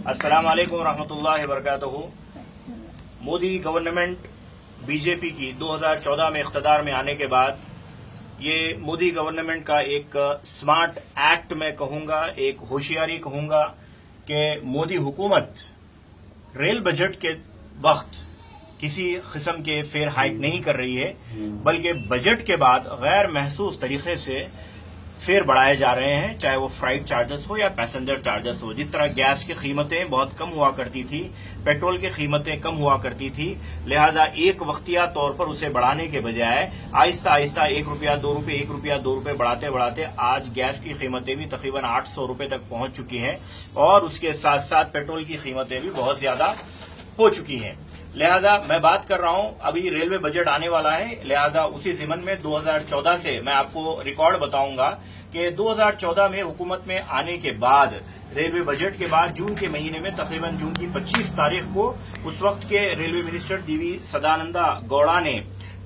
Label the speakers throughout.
Speaker 1: अस्सलाम वालेकुम रहमतुल्लाहि वबरकातुहू। मोदी गवर्नमेंट बीजेपी की 2014 में इख्तिदार में आने के बाद ये मोदी गवर्नमेंट का एक स्मार्ट एक्ट मैं कहूंगा, एक होशियारी कहूंगा कि मोदी हुकूमत रेल बजट के वक्त किसी किस्म के फेयर हाइक नहीं कर रही है, बल्कि बजट के बाद गैर महसूस तरीके से फेयर बढ़ाए जा रहे हैं, चाहे वो फ्राइट चार्जेस हो या पैसेंजर चार्जेस हो। जिस तरह गैस की कीमतें बहुत कम हुआ करती थी, पेट्रोल की कीमतें कम हुआ करती थी, लिहाजा एक वक्तिया तौर पर उसे बढ़ाने के बजाय आहिस्ता आहिस्ता 1 रुपया 2 रुपये 1 रुपया 2 रुपये बढ़ाते बढ़ाते आज गैस की कीमतें भी तकरीबन 800 रुपये तक पहुंच चुकी हैं और उसके साथ साथ पेट्रोल की कीमतें भी बहुत ज्यादा हो चुकी हैं। लिहाजा मैं बात कर रहा हूं, अभी रेलवे बजट आने वाला है, लिहाजा उसी जिमन में 2014 से मैं आपको रिकॉर्ड बताऊंगा कि 2014 में हुकूमत में आने के बाद रेलवे बजट के बाद जून के महीने में तकरीबन जून की 25 तारीख को उस वक्त के railway minister DV Sadananda Gowda ने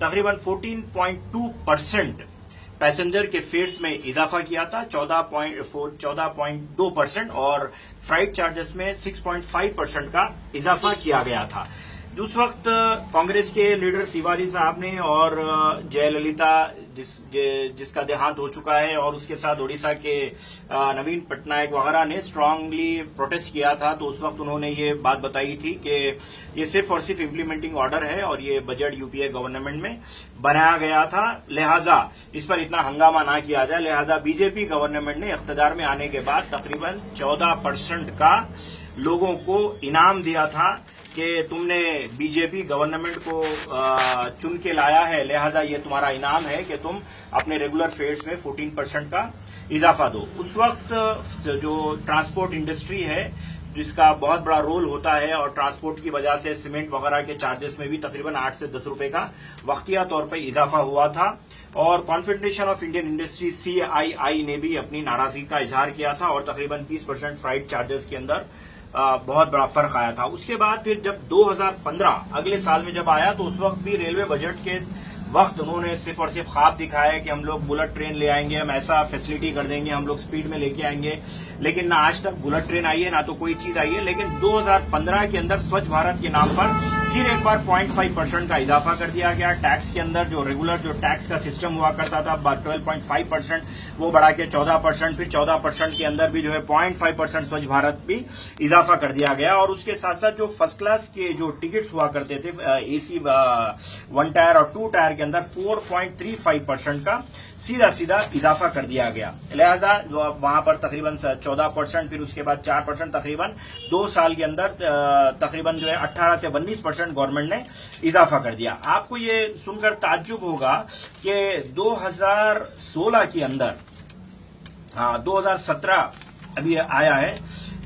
Speaker 1: तकरीबन 14.2% पैसेंजर के फेयर्स में इजाफा किया था, 14.2% और फ्राइट चार्जेस में 6.5% का इजाफा किया गया था। उस वक्त कांग्रेस के लीडर तिवारी साहब ने और जयललिता जिसका देहांत हो चुका है और उसके साथ ओडिशा के नवीन पटनायक वगैरह ने स्ट्रांगली प्रोटेस्ट किया था। तो उस वक्त उन्होंने ये बात बताई थी कि ये सिर्फ और सिर्फ इम्प्लीमेंटिंग ऑर्डर है और ये बजट यूपीए गवर्नमेंट में बनाया गया था, लिहाजा इस पर इतना हंगामा ना किया जाए। लिहाजा बीजेपी गवर्नमेंट ने इख्तिदार में आने के बाद तकरीबन 14% का लोगों को इनाम दिया था कि तुमने बीजेपी गवर्नमेंट को चुन के लाया है, लिहाजा ये तुम्हारा इनाम है कि तुम अपने रेगुलर फेयर्स में 14% का इजाफा दो। उस वक्त जो ट्रांसपोर्ट इंडस्ट्री है जिसका बहुत बड़ा रोल होता है और ट्रांसपोर्ट की वजह से सीमेंट वगैरह के चार्जेस में भी तकरीबन 8 से 10 रुपए का वक्तिया तौर पर इजाफा हुआ था और confederation of Indian industry CII ने भी अपनी नाराजगी का इजहार किया था और तकरीबन 20% फ्राइट चार्जेस के अंदर बहुत बड़ा फर्क आया था। उसके बाद फिर जब 2015 अगले साल में जब आया तो उस वक्त भी रेलवे बजट के वक्त उन्होंने सिर्फ और सिर्फ ख्वाब दिखाया कि हम लोग बुलेट ट्रेन ले आएंगे, हम ऐसा फैसिलिटी कर देंगे, हम लोग स्पीड में लेके आएंगे, लेकिन ना आज तक बुलेट ट्रेन आई है ना तो कोई चीज आई है। लेकिन 2015 के अंदर स्वच्छ भारत के नाम पर फिर एक बार 0.5% का इजाफा कर दिया गया। टैक्स के अंदर जो रेगुलर जो टैक्स का सिस्टम हुआ करता था 12.5% वो बढ़ा के 14%, फिर 14% के अंदर भी जो है 0.5% स्वच्छ भारत भी इजाफा कर दिया गया और उसके साथ साथ जो फर्स्ट क्लास के जो टिकट्स हुआ करते थे AC 1 टायर और 2 टायर के अंदर 4.35% का सीधा इजाफा कर दिया गया। लिहाजा वहां पर तकरीबन 14%, फिर उसके बाद 4%, तकरीबन 2 साल के अंदर तकरीबन जो है 18 से 19% गवर्नमेंट ने इजाफा कर दिया। आपको ये सुनकर ताज्जुब होगा कि 2016 के अंदर 2017 अभी आया है,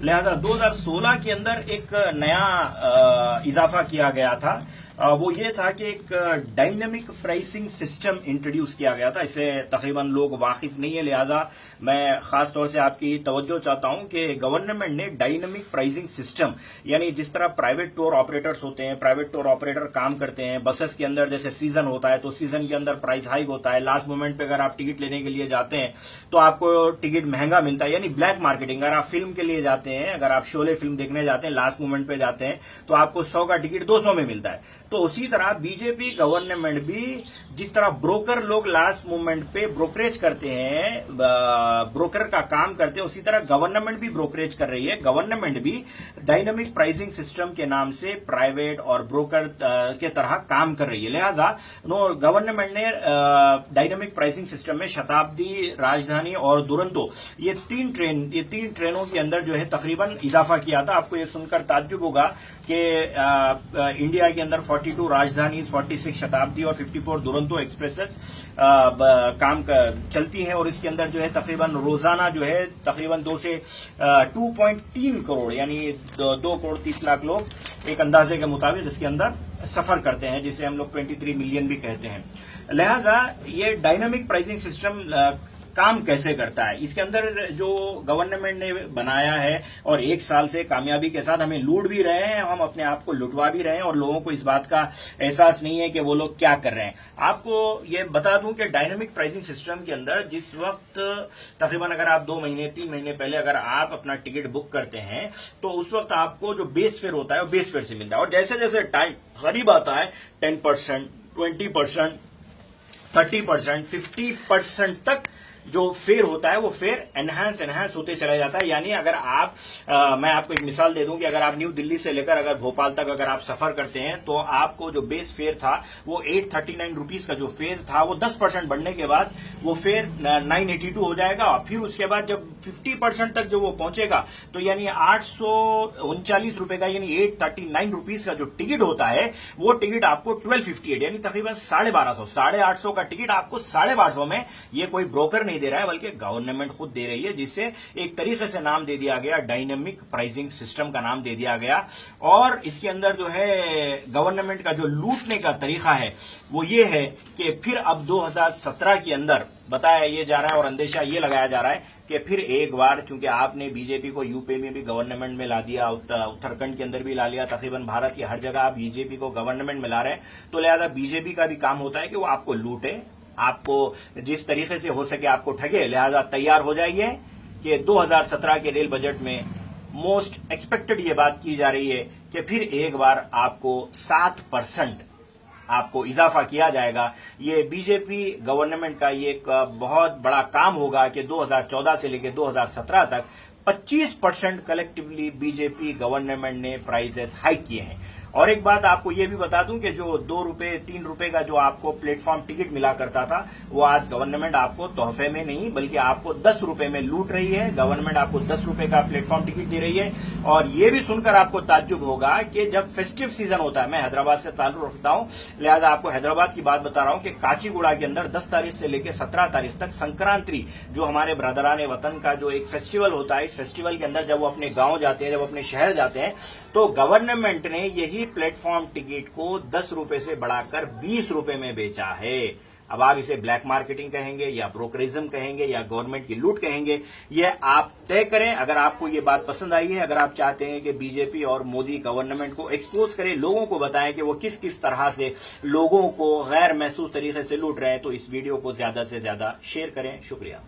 Speaker 1: लिहाजा 2016 के अंदर एक नया इजाफा किया गया था। वो ये था कि एक डायनामिक प्राइसिंग सिस्टम इंट्रोड्यूस किया गया था। इससे तकरीबन लोग वाकिफ नहीं है, लिहाजा मैं खास तौर से आपकी तवज्जो चाहता हूं कि गवर्नमेंट ने डायनामिक प्राइसिंग सिस्टम, यानी जिस तरह प्राइवेट टूर ऑपरेटर्स होते हैं, प्राइवेट टूर ऑपरेटर काम करते हैं, बसेस के अंदर जैसे सीजन होता है तो सीजन के अंदर प्राइस हाइक होता है, लास्ट मोमेंट पे अगर आप टिकट लेने के लिए जाते हैं तो आपको टिकट महंगा मिलता है, यानी ब्लैक मार्केटिंग। अगर आप फिल्म के लिए जाते हैं, अगर आप शोले फिल्म देखने जाते हैं, लास्ट मोमेंट पे जाते हैं तो आपको 100 का टिकट 200 में मिलता है। तो उसी तरह बीजेपी गवर्नमेंट भी जिस तरह ब्रोकर लोग लास्ट मोमेंट पे ब्रोकरेज करते हैं, ब्रोकर का काम करते हैं, उसी तरह गवर्नमेंट भी ब्रोकरेज कर रही है। गवर्नमेंट भी डायनामिक प्राइसिंग सिस्टम के नाम से प्राइवेट और ब्रोकर के तरह काम कर रही है। लिहाजा गवर्नमेंट ने डायनामिक प्राइसिंग सिस्टम में शताब्दी, राजधानी और दुरंतो ये तीन ट्रेनों के अंदर जो है तकरीबन इजाफा किया था। आपको ये सुनकर ताज्जुब होगा कि इंडिया के अंदर 42 राजधानी, 46 शताब्दी और 54 दुरंतो एक्सप्रेसेस चलती हैं और इसके अंदर जो है तकरीबन रोजाना जो है तकरीबन 2 से 2.3 करोड़ यानी 2 करोड़ 30 लाख लोग एक अंदाजे के मुताबिक इसके अंदर सफर करते हैं, जिसे हम लोग 23 मिलियन भी कहते हैं। लिहाजा ये डायनामिक प्राइसिंग सिस्टम काम कैसे करता है। इसके अंदर जो गवर्नमेंट ने बनाया है और 1 साल से कामयाबी के साथ हमें लूट भी रहे हैं, हम अपने आप को लुटवा भी रहे हैं और लोगों को इस बात का एहसास नहीं है कि वो लोग क्या कर रहे हैं। आपको ये बता दूं कि डायनेमिक प्राइसिंग सिस्टम के अंदर जिस वक्त तकरीबन अगर आप 2 महीने 3 महीने पहले अगर आप अपना टिकट बुक करते हैं तो उस वक्त आपको जो बेस फेयर होता है वो बेस फेयर से मिलता है, और जैसे जैसे टाइम करीब आता है 10%, 20%, 30%, 50% तक जो फेयर होता है वो फेयर एनहांस होते चला जाता है। यानी अगर आप मैं आपको एक मिसाल दे दूं कि अगर आप न्यू दिल्ली से लेकर अगर भोपाल तक अगर आप सफर करते हैं तो आपको जो बेस फेयर था वो 839 रुपीज का जो फेयर था वो 10% बढ़ने के बाद वो फेयर 982 हो जाएगा, और फिर उसके बाद जब 50% तक जो वो पहुंचेगा तो यानी 839 रुपए का यानी 839 रुपीज का जो टिकट होता है वो टिकट आपको 1258 यानी तकरीबन 1250 का टिकट आपको 1250 में ये कोई ब्रोकर नहीं दे रहा है बल्कि गवर्नमेंट खुद दे रही है, जिससे एक तरीके से नाम दे दिया गया, डायनेमिक प्राइसिंग सिस्टम का नाम दे दिया गया। और इसके अंदर जो है गवर्नमेंट का जो लूटने का तरीका है वो ये है कि फिर अब 2017 के अंदर बताया ये जा रहा है और अंदेशा ये लगाया जा रहा है कि फिर एक बार चूंकि आपने बीजेपी को यूपी में भी गवर्नमेंट में ला दिया, उत्तराखंड के अंदर भी ला लिया, तकरीबन भारत की हर जगह आप बीजेपी को गवर्नमेंट में ला रहे हैं, तो लिहाजा बीजेपी का भी काम होता है कि वो आपको लूटे, आपको जिस तरीके से हो सके आपको ठगे। लिहाजा तैयार हो जाइए कि 2017 के रेल बजट में मोस्ट एक्सपेक्टेड ये बात की जा रही है कि फिर एक बार आपको 7% आपको इजाफा किया जाएगा। ये बीजेपी गवर्नमेंट का ये एक बहुत बड़ा काम होगा कि 2014 से लेकर 2017 तक 25% कलेक्टिवली बीजेपी गवर्नमेंट ने प्राइसेस हाइक किए हैं। और एक बात आपको ये भी बता दूं कि जो 2 रुपए 3 रुपए का जो आपको प्लेटफॉर्म टिकट मिला करता था वो आज गवर्नमेंट आपको तोहफे में नहीं बल्कि आपको 10 रुपए में लूट रही है। गवर्नमेंट आपको 10 रुपए का प्लेटफॉर्म टिकट दे रही है। और ये भी सुनकर आपको ताज्जुब होगा कि जब फेस्टिव सीजन होता है, मैं हैदराबाद से ताल्लुक रखता हूं लिहाजा आपको हैदराबाद की बात बता रहा हूं कि काचीगुड़ा के अंदर 10 तारीख से लेकर 17 तारीख तक संक्रांति जो हमारे ब्रदराने वतन का जो एक फेस्टिवल होता है, इस फेस्टिवल के अंदर जब वो अपने गांव जाते हैं, जब अपने शहर जाते हैं, तो गवर्नमेंट ने यही प्लेटफॉर्म टिकट को 10 रुपए से बढ़ाकर 20 रुपए में बेचा है। अब आप इसे ब्लैक मार्केटिंग कहेंगे या ब्रोकरिज्म कहेंगे या गवर्नमेंट की लूट कहेंगे, ये आप तय करें। अगर आपको ये बात पसंद आई है, अगर आप चाहते हैं कि बीजेपी और मोदी गवर्नमेंट को एक्सपोज करें, लोगों को बताएं कि वो किस किस तरह से लोगों को गैर महसूस तरीके से लूट रहे हैं, तो इस वीडियो को ज्यादा से ज्यादा शेयर करें। शुक्रिया।